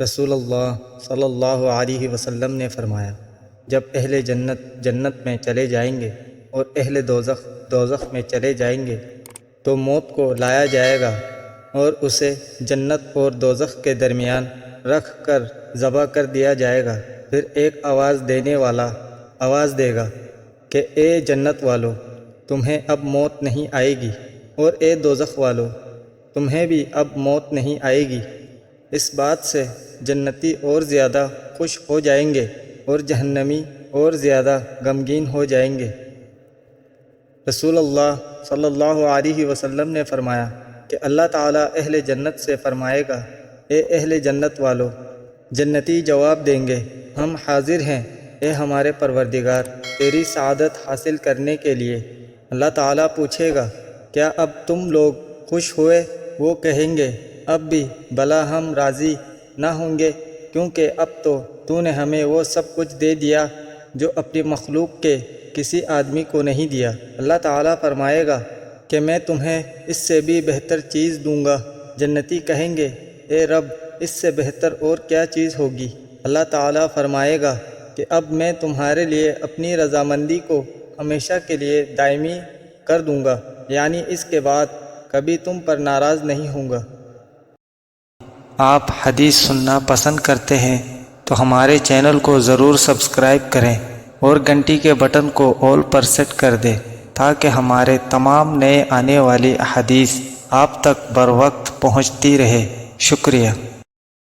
رسول اللہ صلی اللہ علیہ وسلم نے فرمایا، جب اہل جنت جنت میں چلے جائیں گے اور اہل دوزخ دوزخ میں چلے جائیں گے تو موت کو لایا جائے گا اور اسے جنت اور دوزخ کے درمیان رکھ کر ذبح کر دیا جائے گا۔ پھر ایک آواز دینے والا آواز دے گا کہ اے جنت والو، تمہیں اب موت نہیں آئے گی، اور اے دوزخ والو، تمہیں بھی اب موت نہیں آئے گی۔ اس بات سے جنتی اور زیادہ خوش ہو جائیں گے اور جہنمی اور زیادہ غمگین ہو جائیں گے۔ رسول اللہ صلی اللہ علیہ وسلم نے فرمایا کہ اللہ تعالیٰ اہل جنت سے فرمائے گا، اے اہل جنت والو۔ جنتی جواب دیں گے، ہم حاضر ہیں اے ہمارے پروردگار، تیری سعادت حاصل کرنے کے لیے۔ اللہ تعالیٰ پوچھے گا، کیا اب تم لوگ خوش ہوئے؟ وہ کہیں گے، اب بھی بھلا ہم راضی نہ ہوں گے، کیونکہ اب تو نے ہمیں وہ سب کچھ دے دیا جو اپنی مخلوق کے کسی آدمی کو نہیں دیا۔ اللہ تعالیٰ فرمائے گا کہ میں تمہیں اس سے بھی بہتر چیز دوں گا۔ جنتی کہیں گے، اے رب، اس سے بہتر اور کیا چیز ہوگی؟ اللہ تعالیٰ فرمائے گا کہ اب میں تمہارے لیے اپنی رضامندی کو ہمیشہ کے لیے دائمی کر دوں گا، یعنی اس کے بعد کبھی تم پر ناراض نہیں ہوں گا۔ آپ حدیث سننا پسند کرتے ہیں تو ہمارے چینل کو ضرور سبسکرائب کریں اور گھنٹی کے بٹن کو آل پر سیٹ کر دیں تاکہ ہمارے تمام نئے آنے والی احادیث آپ تک بر وقت پہنچتی رہے۔ شکریہ۔